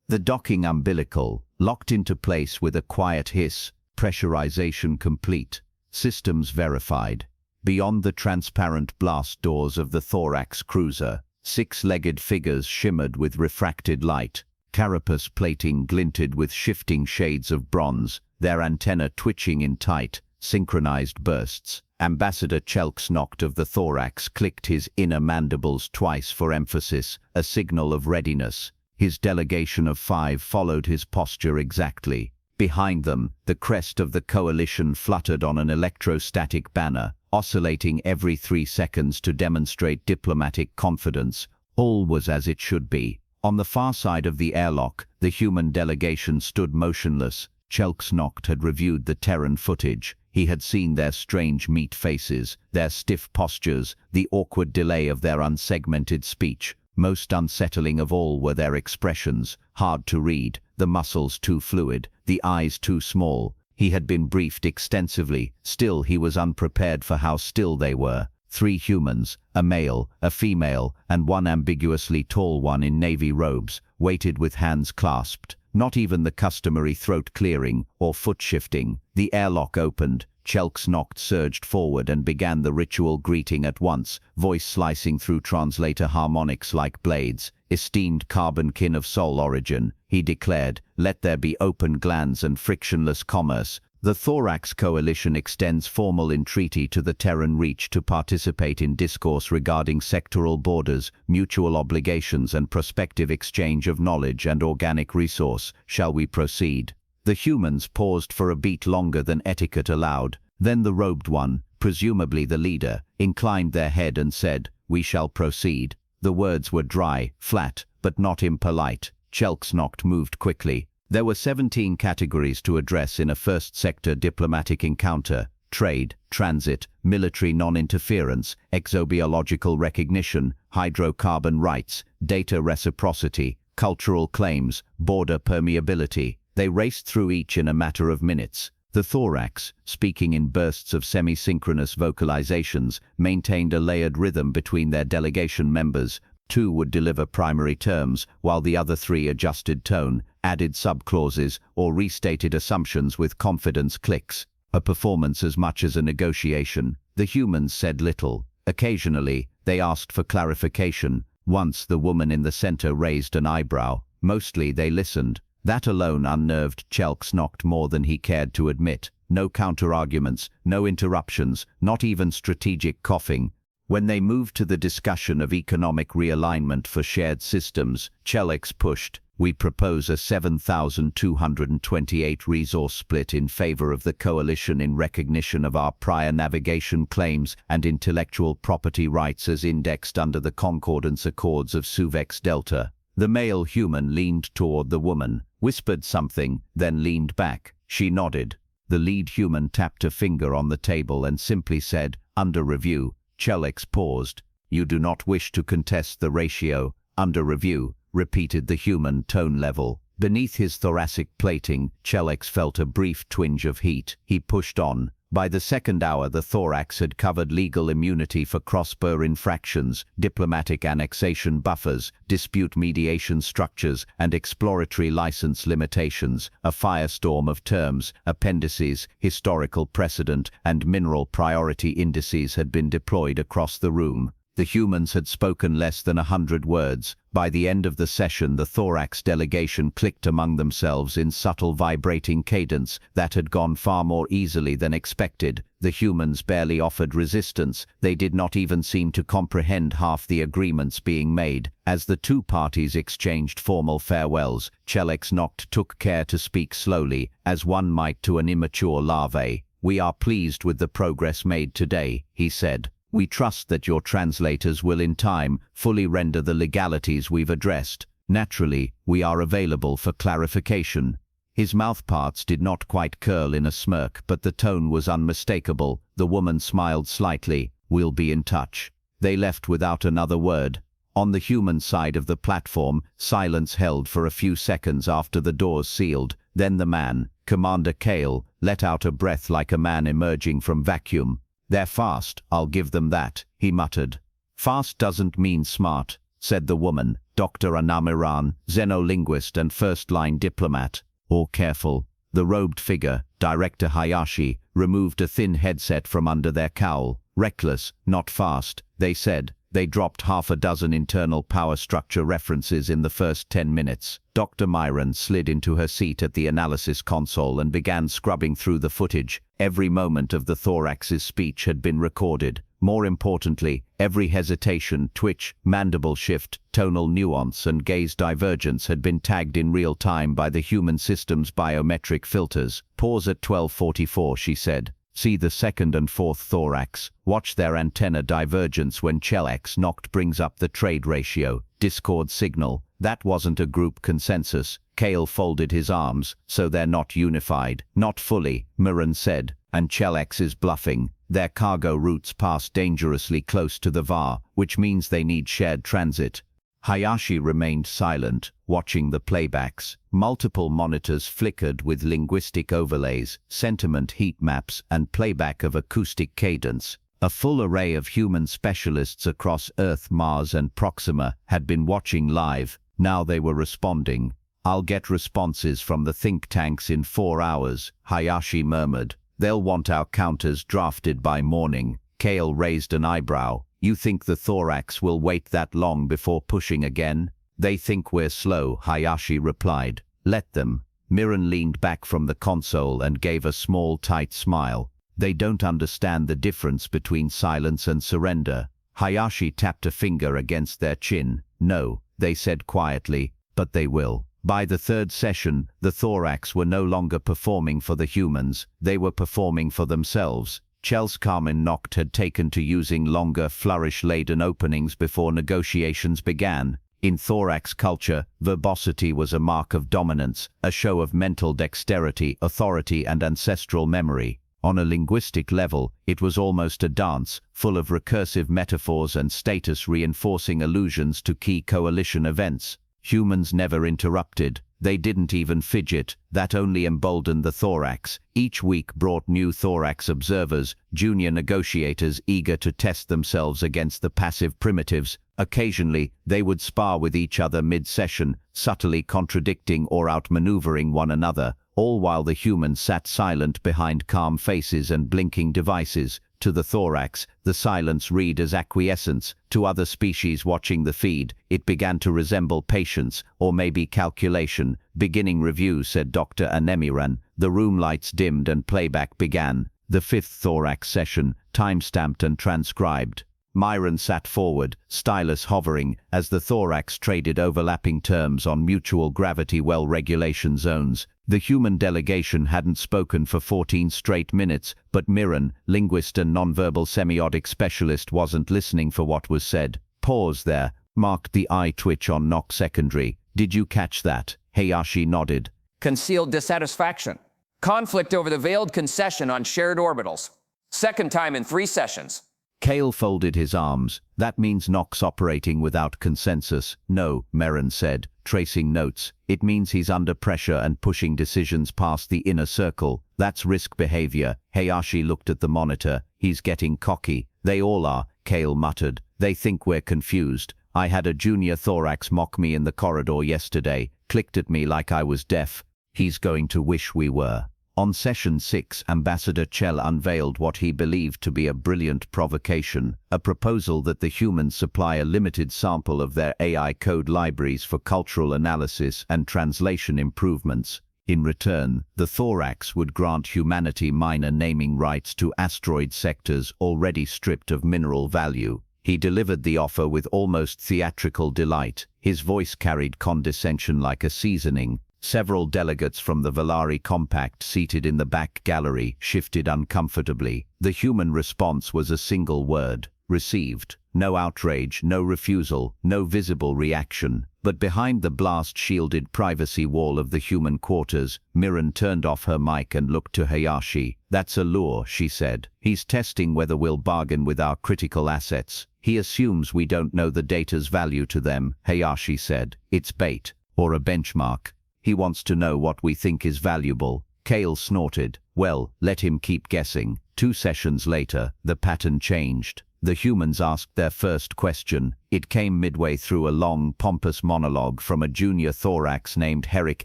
The docking umbilical, locked into place with a quiet hiss, pressurization complete, systems verified. Beyond the transparent blast doors of the thorax cruiser, six-legged figures shimmered with refracted light. Carapace plating glinted with shifting shades of bronze, their antenna twitching in tight, synchronized bursts. Ambassador Chelksnocht of the thorax clicked his inner mandibles twice for emphasis, a signal of readiness. His delegation of 5 followed his posture exactly. Behind them, the crest of the coalition fluttered on an electrostatic banner, oscillating every 3 seconds to demonstrate diplomatic confidence. All was as it should be. On the far side of the airlock, the human delegation stood motionless. Chelksnocht had reviewed the Terran footage. He had seen their strange meat faces, their stiff postures, the awkward delay of their unsegmented speech. Most unsettling of all were their expressions, hard to read, the muscles too fluid, the eyes too small. He had been briefed extensively, still he was unprepared for how still they were. 3 humans, a male, a female, and one ambiguously tall one in navy robes, waited with hands clasped. Not even the customary throat clearing or foot shifting. The airlock opened. Chelksnocht surged forward and began the ritual greeting at once, voice slicing through translator harmonics like blades. "Esteemed carbon kin of Sol origin," he declared, "let there be open glands and frictionless commerce. The Thorax Coalition extends formal entreaty to the Terran Reach to participate in discourse regarding sectoral borders, mutual obligations and prospective exchange of knowledge and organic resource. Shall we proceed?" The humans paused for a beat longer than etiquette allowed. Then the robed one, presumably the leader, inclined their head and said, "We shall proceed." The words were dry, flat, but not impolite. Chelksnocht moved quickly. There were 17 categories to address in a first sector diplomatic encounter: trade, transit, military non-interference, exobiological recognition, hydrocarbon rights, data reciprocity, cultural claims, border permeability. They raced through each in a matter of minutes. The thorax, speaking in bursts of semi-synchronous vocalizations, maintained a layered rhythm between their delegation members. 2 would deliver primary terms, while the other 3 adjusted tone, added subclauses, or restated assumptions with confidence clicks. A performance as much as a negotiation. The humans said little. Occasionally, they asked for clarification. Once the woman in the center raised an eyebrow. Mostly they listened. That alone unnerved Chelksnocht more than he cared to admit. No counter-arguments, no interruptions, not even strategic coughing. When they moved to the discussion of economic realignment for shared systems, Chelix pushed, "We propose a 7,228 resource split in favor of the coalition in recognition of our prior navigation claims and intellectual property rights as indexed under the Concordance Accords of Suvex Delta." The male human leaned toward the woman, whispered something, then leaned back. She nodded. The lead human tapped a finger on the table and simply said, "Under review." Chelix paused. "You do not wish to contest the ratio." "Under review," repeated the human, tone level. Beneath his thoracic plating, Chelix felt a brief twinge of heat. He pushed on. By the second hour, the thorax had covered legal immunity for cross-border infractions, diplomatic annexation buffers, dispute mediation structures, and exploratory license limitations. A firestorm of terms, appendices, historical precedent, and mineral priority indices had been deployed across the room. The humans had spoken less than 100 words. By the end of the session, the thorax delegation clicked among themselves in subtle vibrating cadence that had gone far more easily than expected. The humans barely offered resistance. They did not even seem to comprehend half the agreements being made. As the 2 parties exchanged formal farewells, Chelksnocht took care to speak slowly, as one might to an immature larvae. "We are pleased with the progress made today," he said. "We trust that your translators will in time fully render the legalities we've addressed. Naturally, we are available for clarification." His mouthparts did not quite curl in a smirk, but the tone was unmistakable. The woman smiled slightly. "We'll be in touch." They left without another word. On the human side of the platform, silence held for a few seconds after the doors sealed. Then the man, Commander Kale, let out a breath like a man emerging from vacuum. "They're fast, I'll give them that," he muttered. "Fast doesn't mean smart. said the woman, Dr. Anamiran, xenolinguist and first-line diplomat. All careful. The robed figure, Director Hayashi, removed a thin headset from under their cowl. Reckless, not fast, they said. They dropped half a dozen internal power structure references in the first 10 minutes. Dr. Myron slid into her seat at the analysis console and began scrubbing through the footage. Every moment of the thorax's speech had been recorded. More importantly, every hesitation, twitch, mandible shift, tonal nuance and gaze divergence had been tagged in real time by the human system's biometric filters. Pause at 12:44, she said. See the second and fourth thorax. Watch their antenna divergence when Chelex knocked brings up the trade ratio. Discord signal. That wasn't a group consensus. Kale folded his arms, so they're not unified. Not fully, Miran said. And Chelex is bluffing. Their cargo routes pass dangerously close to the VAR, which means they need shared transit. Hayashi remained silent, watching the playbacks. Multiple monitors flickered with linguistic overlays, sentiment heat maps, and playback of acoustic cadence. A full array of human specialists across Earth, Mars, and Proxima had been watching live. Now they were responding. I'll get responses from the think tanks in 4 hours, Hayashi murmured. They'll want our counters drafted by morning. Kale raised an eyebrow. You think the thorax will wait that long before pushing again? They think we're slow, Hayashi replied. Let them. Miran leaned back from the console and gave a small, tight smile. They don't understand the difference between silence and surrender. Hayashi tapped a finger against their chin. No, they said quietly, but they will. By the third session, the thorax were no longer performing for the humans, they were performing for themselves. Chelskarmen Noct had taken to using longer, flourish-laden openings before negotiations began. In thorax culture, verbosity was a mark of dominance, a show of mental dexterity, authority, and ancestral memory. On a linguistic level, it was almost a dance, full of recursive metaphors and status-reinforcing allusions to key coalition events. Humans never interrupted. They didn't even fidget. That only emboldened the thorax. Each week brought new thorax observers, junior negotiators eager to test themselves against the passive primitives. Occasionally, they would spar with each other mid-session, subtly contradicting or outmaneuvering one another, all while the humans sat silent behind calm faces and blinking devices. To the thorax, the silence read as acquiescence. To other species watching the feed, it began to resemble patience, or maybe calculation. Beginning review, said Dr. Anemiran. The room lights dimmed and playback began. The fifth thorax session, time-stamped and transcribed. Myron sat forward, stylus hovering, as the thorax traded overlapping terms on mutual gravity well-regulation zones. The human delegation hadn't spoken for 14 straight minutes, but Miran, linguist and nonverbal semiotic specialist, wasn't listening for what was said. Pause there, marked the eye twitch on Noct secondary. Did you catch that? Hayashi nodded. Concealed dissatisfaction. Conflict over the veiled concession on shared orbitals. Second time in 3 sessions. Kale folded his arms. That means Noct's operating without consensus. No, Merrin said, tracing notes. It means he's under pressure and pushing decisions past the inner circle. That's risk behavior. Hayashi looked at the monitor. He's getting cocky. They all are, Kale muttered. They think we're confused. I had a junior thorax mock me in the corridor yesterday, clicked at me like I was deaf. He's going to wish we were. On session 6, Ambassador Chell unveiled what he believed to be a brilliant provocation, a proposal that the humans supply a limited sample of their AI code libraries for cultural analysis and translation improvements. In return, the thorax would grant humanity minor naming rights to asteroid sectors already stripped of mineral value. He delivered the offer with almost theatrical delight. His voice carried condescension like a seasoning. Several delegates from the Valari Compact seated in the back gallery shifted uncomfortably. The human response was a single word: received. No outrage, no refusal, no visible reaction. But behind the blast-shielded privacy wall of the human quarters, Miran turned off her mic and looked to Hayashi. That's a lure, she said. He's testing whether we'll bargain with our critical assets. He assumes we don't know the data's value to them, Hayashi said. It's bait, or a benchmark. He wants to know what we think is valuable. Kale snorted. Well, let him keep guessing. 2 sessions later, the pattern changed. The humans asked their first question. It came midway through a long, pompous monologue from a junior thorax named Herrick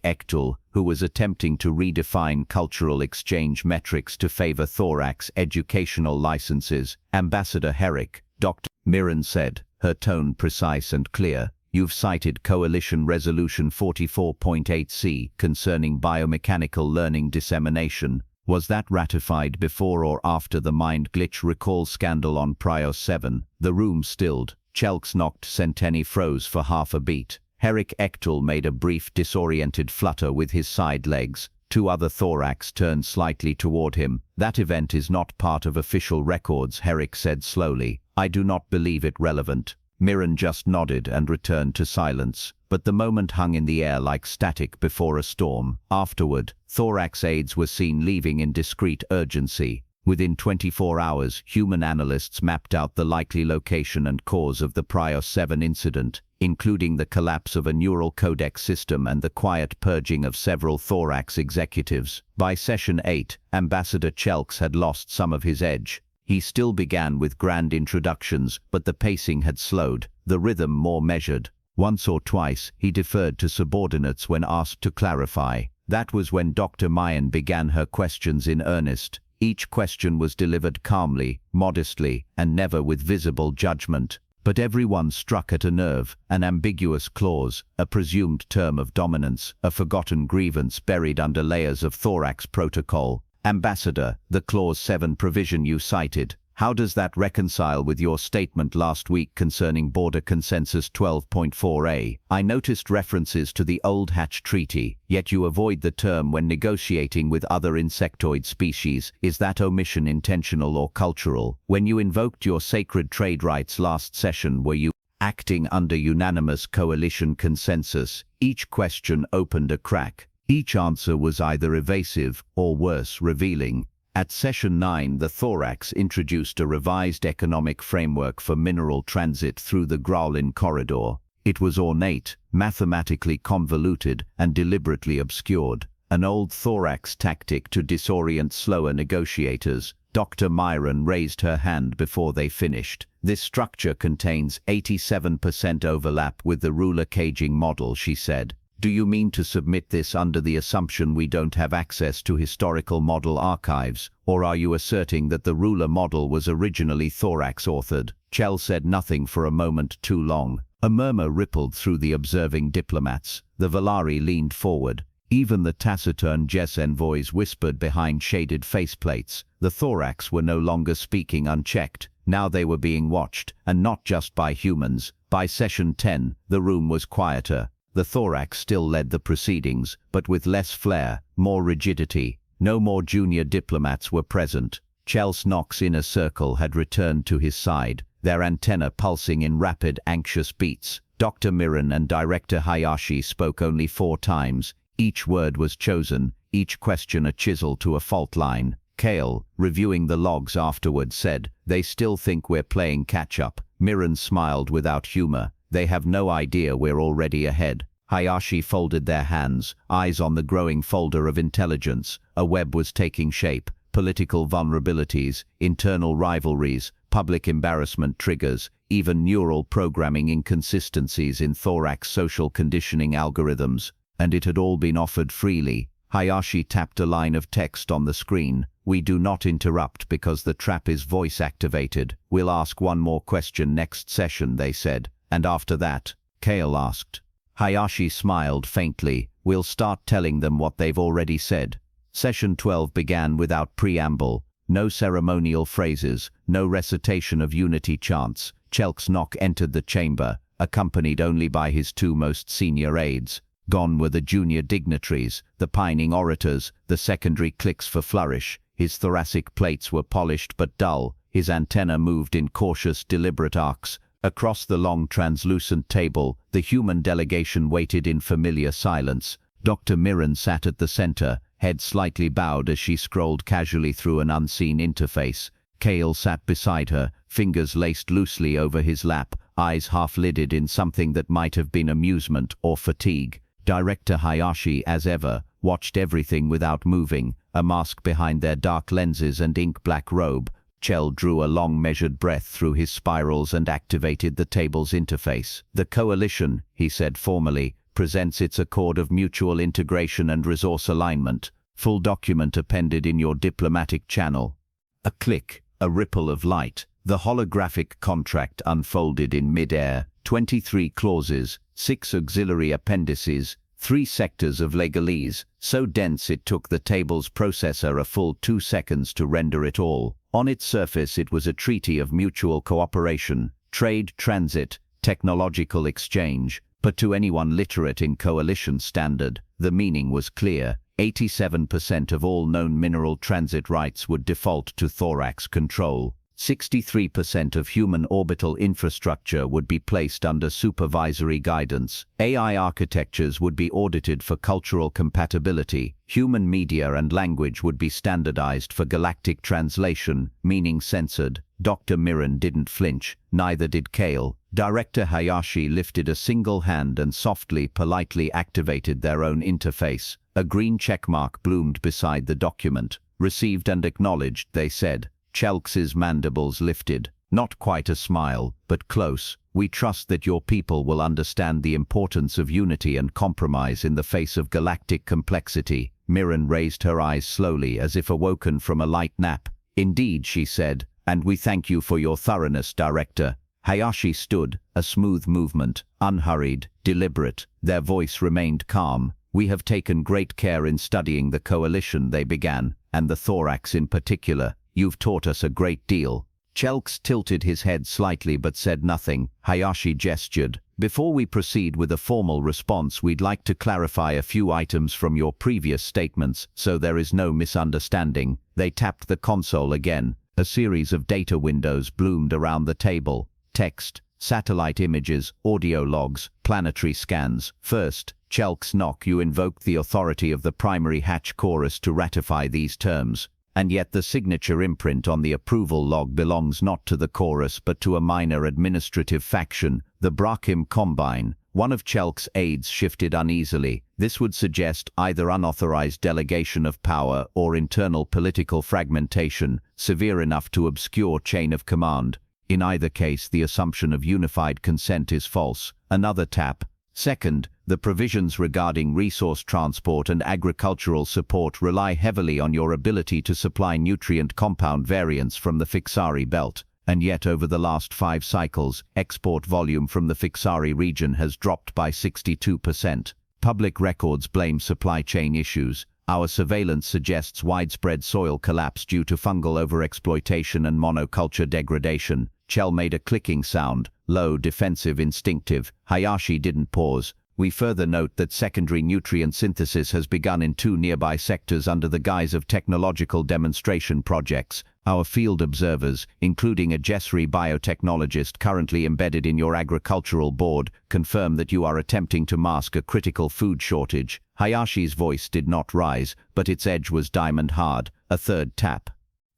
Ektul, who was attempting to redefine cultural exchange metrics to favor thorax educational licenses. Ambassador Herrick, Dr. Mirren said, her tone precise and clear. You've cited Coalition Resolution 44.8C concerning biomechanical learning dissemination. Was that ratified before or after the mind glitch recall scandal on Prios 7? The room stilled. Chelks knocked Centeni froze for half a beat. Herrick Ektul made a brief disoriented flutter with his side legs. Two other thorax turned slightly toward him. That event is not part of official records, Herrick said slowly. I do not believe it relevant. Mirren just nodded and returned to silence, but the moment hung in the air like static before a storm. Afterward, thorax aides were seen leaving in discreet urgency. Within 24 hours, human analysts mapped out the likely location and cause of the Prios 7 incident, including the collapse of a neural codec system and the quiet purging of several thorax executives. By session 8, Ambassador Chelks had lost some of his edge. He still began with grand introductions, but the pacing had slowed, the rhythm more measured. Once or twice, he deferred to subordinates when asked to clarify. That was when Dr. Mayan began her questions in earnest. Each question was delivered calmly, modestly, and never with visible judgment. But everyone struck at a nerve, an ambiguous clause, a presumed term of dominance, a forgotten grievance buried under layers of thorax protocol. Ambassador, the Clause 7 provision you cited, how does that reconcile with your statement last week concerning Border Consensus 12.4a? I noticed references to the Old Hatch Treaty, yet you avoid the term when negotiating with other insectoid species. Is that omission intentional or cultural? When you invoked your sacred trade rights last session, were you acting under unanimous coalition consensus? Each question opened a crack. Each answer was either evasive or worse, revealing. At session 9, the thorax introduced a revised economic framework for mineral transit through the Growlin corridor. It was ornate, mathematically convoluted, and deliberately obscured. An old thorax tactic to disorient slower negotiators. Dr. Myron raised her hand before they finished. This structure contains 87% overlap with the ruler caging model, she said. Do you mean to submit this under the assumption we don't have access to historical model archives, or are you asserting that the ruler model was originally thorax-authored? Chell said nothing for a moment too long. A murmur rippled through the observing diplomats. The Valari leaned forward. Even the taciturn Jess envoys whispered behind shaded faceplates. The thorax were no longer speaking unchecked. Now they were being watched, and not just by humans. By session 10, the room was quieter. The thorax still led the proceedings, but with less flair, more rigidity. No more junior diplomats were present. Chels Knox's inner circle had returned to his side, their antenna pulsing in rapid, anxious beats. Dr. Mirren and Director Hayashi spoke only 4 times. Each word was chosen, each question a chisel to a fault line. Kale, reviewing the logs afterward, said, "They still think we're playing catch-up." Mirren smiled without humor. "They have no idea we're already ahead." Hayashi folded their hands, eyes on the growing folder of intelligence. A web was taking shape. Political vulnerabilities, internal rivalries, public embarrassment triggers, even neural programming inconsistencies in thorax social conditioning algorithms. And it had all been offered freely. Hayashi tapped a line of text on the screen. "We do not interrupt because the trap is voice-activated. We'll ask one more question next session," they said. "And after that?" Kale asked. Hayashi smiled faintly. "We'll start telling them what they've already said." Session 12 began without preamble. No ceremonial phrases, no recitation of unity chants. Chelks Knock entered the chamber, accompanied only by his 2 most senior aides. Gone were the junior dignitaries, the pining orators, the secondary clicks for flourish. His thoracic plates were polished but dull. His antenna moved in cautious, deliberate arcs. Across the long translucent table, the human delegation waited in familiar silence. Dr. Mirren sat at the center, head slightly bowed as she scrolled casually through an unseen interface. Kale sat beside her, fingers laced loosely over his lap, eyes half-lidded in something that might have been amusement or fatigue. Director Hayashi, as ever, watched everything without moving, a mask behind their dark lenses and ink-black robe. Chell drew a long measured breath through his spirals and activated the table's interface. "The coalition," he said formally, "presents its accord of mutual integration and resource alignment. Full document appended in your diplomatic channel." A click, a ripple of light. The holographic contract unfolded in mid-air. 23 clauses, 6 auxiliary appendices, 3 sectors of legalese, so dense it took the table's processor a full 2 seconds to render it all. On its surface it was a treaty of mutual cooperation, trade, transit, technological exchange, but to anyone literate in coalition standard, the meaning was clear. 87% of all known mineral transit rights would default to thorax control. 63% of human orbital infrastructure would be placed under supervisory guidance. AI architectures would be audited for cultural compatibility. Human media and language would be standardized for galactic translation, meaning censored. Dr. Mirren didn't flinch, neither did Kale. Director Hayashi lifted a single hand and softly, politely activated their own interface. A green checkmark bloomed beside the document. "Received and acknowledged," they said. Chelx's mandibles lifted. "Not quite a smile, but close. We trust that your people will understand the importance of unity and compromise in the face of galactic complexity." Mirren raised her eyes slowly, as if awoken from a light nap. "Indeed," she said, "and we thank you for your thoroughness, Director." Hayashi stood, a smooth movement, unhurried, deliberate. Their voice remained calm. "We have taken great care in studying the coalition," they began, "and the thorax in particular. You've taught us a great deal." Chelx tilted his head slightly but said nothing. Hayashi gestured. "Before we proceed with a formal response, we'd like to clarify a few items from your previous statements, so there is no misunderstanding." They tapped the console again. A series of data windows bloomed around the table. Text, satellite images, audio logs, planetary scans. "First, Chelx Nock, you invoked the authority of the primary hatch chorus to ratify these terms. And yet the signature imprint on the approval log belongs not to the chorus but to a minor administrative faction, the Brachim Combine." One of Chelx's aides shifted uneasily. This would suggest either unauthorized delegation of power or internal political fragmentation, severe enough to obscure chain of command. In either case, the assumption of unified consent is false. Another tap. "Second, the provisions regarding resource transport and agricultural support rely heavily on your ability to supply nutrient compound variants from the Fixari belt, and yet over the last 5 cycles, export volume from the Fixari region has dropped by 62%. Public records blame supply chain issues. Our surveillance suggests widespread soil collapse due to fungal overexploitation and monoculture degradation." Chell made a clicking sound, low, defensive, instinctive. Hayashi didn't pause. "We further note that secondary nutrient synthesis has begun in 2 nearby sectors under the guise of technological demonstration projects. Our field observers, including a Jessri biotechnologist currently embedded in your agricultural board, confirm that you are attempting to mask a critical food shortage." Hayashi's voice did not rise, but its edge was diamond hard. A third tap.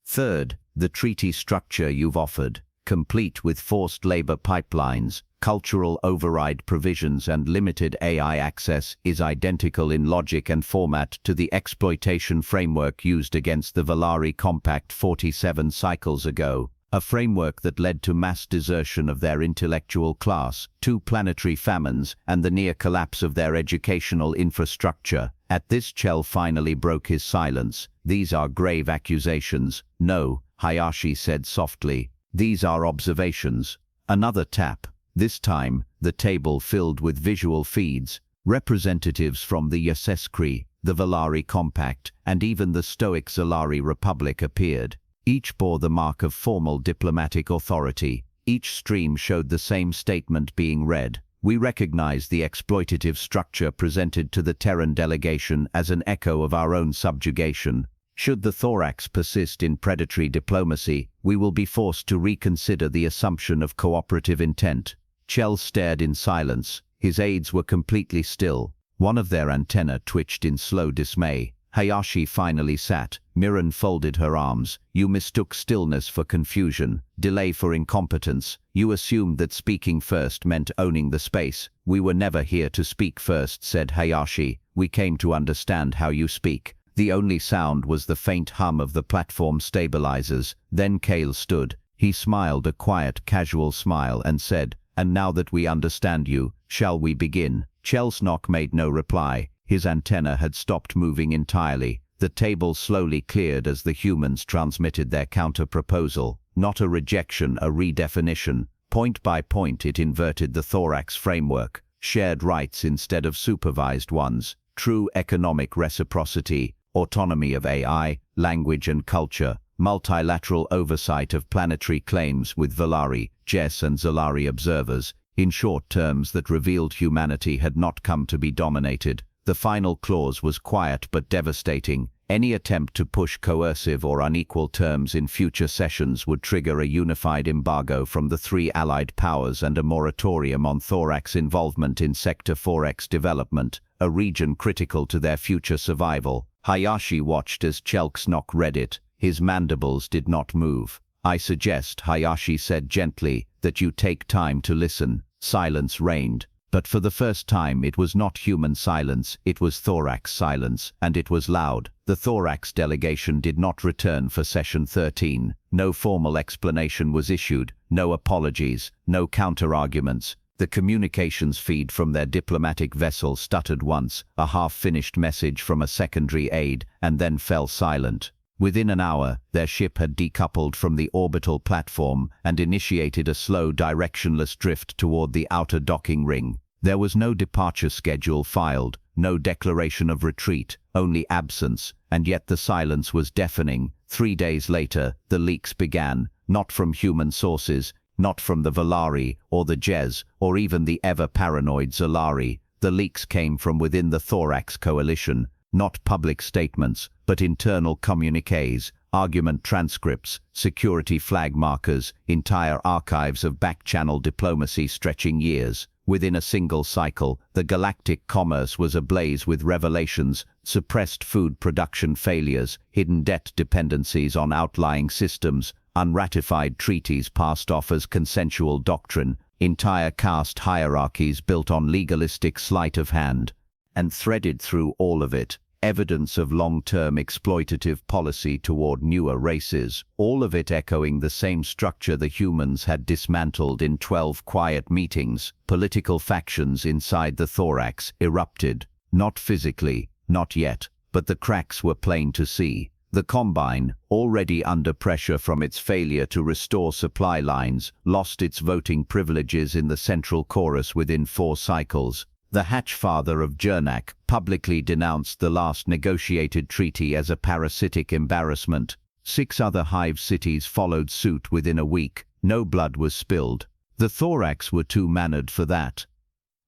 "Third, the treaty structure you've offered, complete with forced labor pipelines, cultural override provisions and limited AI access, is identical in logic and format to the exploitation framework used against the Valari Compact 47 cycles ago, a framework that led to mass desertion of their intellectual class, 2 planetary famines, and the near collapse of their educational infrastructure." At this, Chell finally broke his silence. "These are grave accusations." "No," Hayashi said softly. "These are observations." Another tap. This time, the table filled with visual feeds. Representatives from the Yaseskri, the Valari Compact, and even the Stoic Zalari Republic appeared. Each bore the mark of formal diplomatic authority. Each stream showed the same statement being read. "We recognize the exploitative structure presented to the Terran delegation as an echo of our own subjugation. Should the thorax persist in predatory diplomacy, we will be forced to reconsider the assumption of cooperative intent." Chell stared in silence. His aides were completely still. One of their antennae twitched in slow dismay. Hayashi finally sat. Mirren folded her arms. "You mistook stillness for confusion, delay for incompetence. You assumed that speaking first meant owning the space." "We were never here to speak first," said Hayashi. "We came to understand how you speak." The only sound was the faint hum of the platform stabilizers. Then Kale stood. He smiled a quiet, casual smile and said, "And now that we understand you, shall we begin?" Chelsnock made no reply. His antenna had stopped moving entirely. The table slowly cleared as the humans transmitted their counter-proposal. Not a rejection, a redefinition. Point by point it inverted the thorax framework. Shared rights instead of supervised ones. True economic reciprocity. Autonomy of AI, language and culture. Multilateral oversight of planetary claims with Valari, Jess and Zalari observers. In short, terms that revealed humanity had not come to be dominated. The final clause was quiet but devastating. Any attempt to push coercive or unequal terms in future sessions would trigger a unified embargo from the three allied powers and a moratorium on thorax involvement in Sector 4X development, a region critical to their future survival. Hayashi watched as Chelsnock read it. His mandibles did not move. "I suggest," Hayashi said gently, "that you take time to listen." Silence reigned. But for the first time it was not human silence, it was thorax silence, and it was loud. The thorax delegation did not return for session 13. No formal explanation was issued, no apologies, no counter-arguments. The communications feed from their diplomatic vessel stuttered once, a half-finished message from a secondary aide, and then fell silent. Within an hour, their ship had decoupled from the orbital platform and initiated a slow, directionless drift toward the outer docking ring. There was no departure schedule filed, no declaration of retreat, only absence, and yet the silence was deafening. 3 days later, the leaks began, not from human sources, not from the Valari or the Jez, or even the ever-paranoid Zalari. The leaks came from within the Thorax Coalition, not public statements, but internal communiques, argument transcripts, security flag markers, entire archives of back-channel diplomacy stretching years. Within a single cycle, the galactic commerce was ablaze with revelations, suppressed food production failures, hidden debt dependencies on outlying systems, unratified treaties passed off as consensual doctrine, entire caste hierarchies built on legalistic sleight of hand. And threaded through all of it, evidence of long-term exploitative policy toward newer races, all of it echoing the same structure the humans had dismantled in 12 quiet meetings. Political factions inside the thorax erupted, not physically, not yet, but the cracks were plain to see. The Combine, already under pressure from its failure to restore supply lines, lost its voting privileges in the central chorus within 4 cycles. The Hatchfather of Jernak publicly denounced the last negotiated treaty as a parasitic embarrassment. 6 other hive cities followed suit within a week. No blood was spilled. The thorax were too mannered for that.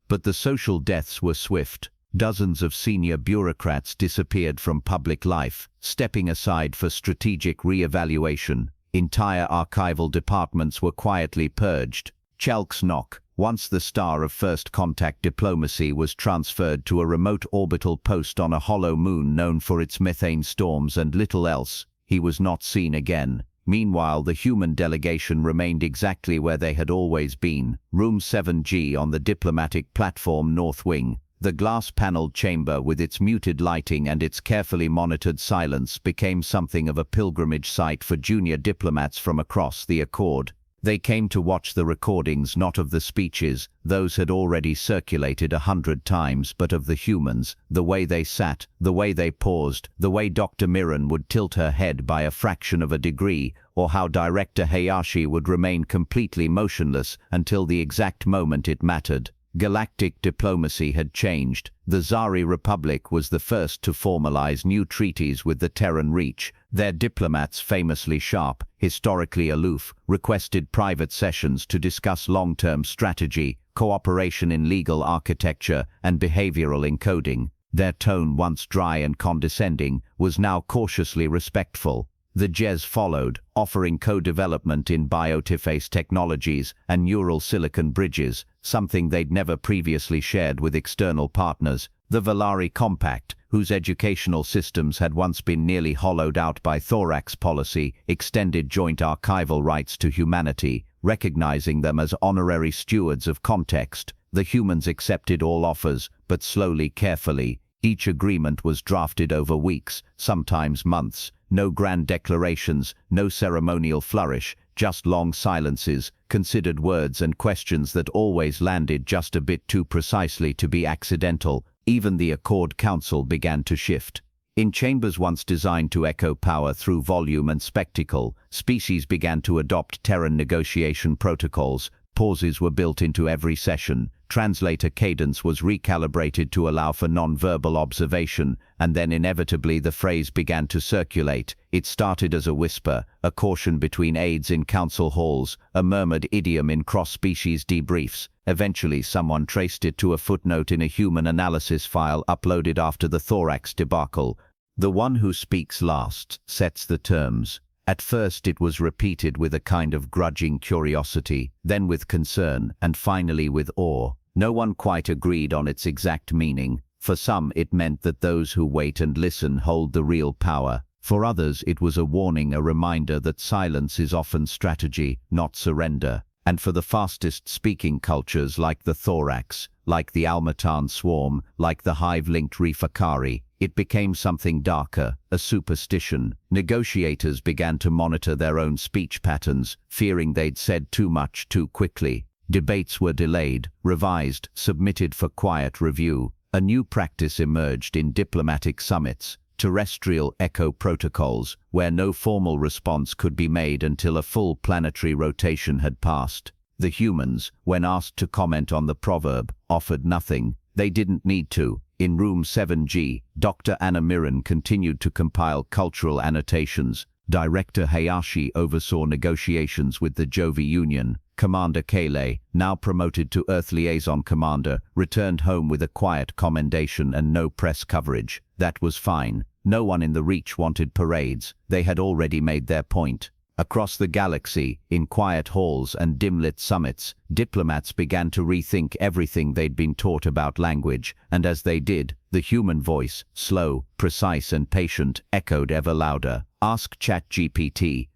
But the social deaths were swift. Dozens of senior bureaucrats disappeared from public life, stepping aside for strategic re-evaluation. Entire archival departments were quietly purged. Chelsnock, once the star of first contact diplomacy, was transferred to a remote orbital post on a hollow moon known for its methane storms and little else. He was not seen again. Meanwhile, the human delegation remained exactly where they had always been, Room 7G on the diplomatic platform North Wing. The glass-paneled chamber with its muted lighting and its carefully monitored silence became something of a pilgrimage site for junior diplomats from across the Accord. They came to watch the recordings, not of the speeches, those had already circulated 100 times, but of the humans, the way they sat, the way they paused, the way Dr. Mirren would tilt her head by a fraction of a degree, or how Director Hayashi would remain completely motionless until the exact moment it mattered. Galactic diplomacy had changed. The Zari Republic was the first to formalize new treaties with the Terran Reach. Their diplomats, famously sharp, historically aloof, requested private sessions to discuss long-term strategy, cooperation in legal architecture, and behavioral encoding. Their tone, once dry and condescending, was now cautiously respectful. The Jez followed, offering co-development in biotiphase technologies and neural silicon bridges, something they'd never previously shared with external partners. The Valari Compact, whose educational systems had once been nearly hollowed out by thorax policy, extended joint archival rights to humanity, recognizing them as honorary stewards of context. The humans accepted all offers, but slowly, carefully. Each agreement was drafted over weeks, sometimes months. No grand declarations, no ceremonial flourish, just long silences, considered words and questions that always landed just a bit too precisely to be accidental. Even the Accord Council began to shift. In chambers once designed to echo power through volume and spectacle, species began to adopt Terran negotiation protocols. Pauses were built into every session. Translator cadence was recalibrated to allow for non-verbal observation, and then inevitably the phrase began to circulate. It started as a whisper, a caution between aides in council halls, a murmured idiom in cross-species debriefs. Eventually someone traced it to a footnote in a human analysis file uploaded after the thorax debacle. The one who speaks last sets the terms. At first it was repeated with a kind of grudging curiosity, then with concern, and finally with awe. No one quite agreed on its exact meaning. For some it meant that those who wait and listen hold the real power. For others it was a warning, a reminder that silence is often strategy, not surrender. And for the fastest-speaking cultures like the thorax, like the Almatan swarm, like the hive-linked Rifakari, it became something darker, a superstition. Negotiators began to monitor their own speech patterns, fearing they'd said too much too quickly. Debates were delayed, revised, submitted for quiet review. A new practice emerged in diplomatic summits, terrestrial echo protocols, where no formal response could be made until a full planetary rotation had passed. The humans, when asked to comment on the proverb, offered nothing. They didn't need to. In room 7G, Dr. Anna Miran continued to compile cultural annotations. Director Hayashi oversaw negotiations with the Jovi Union. Commander Kale, now promoted to Earth Liaison Commander, returned home with a quiet commendation and no press coverage. That was fine. No one in the Reach wanted parades. They had already made their point. Across the galaxy, in quiet halls and dim-lit summits, diplomats began to rethink everything they'd been taught about language, and as they did, the human voice, slow, precise and patient, echoed ever louder. Ask ChatGPT,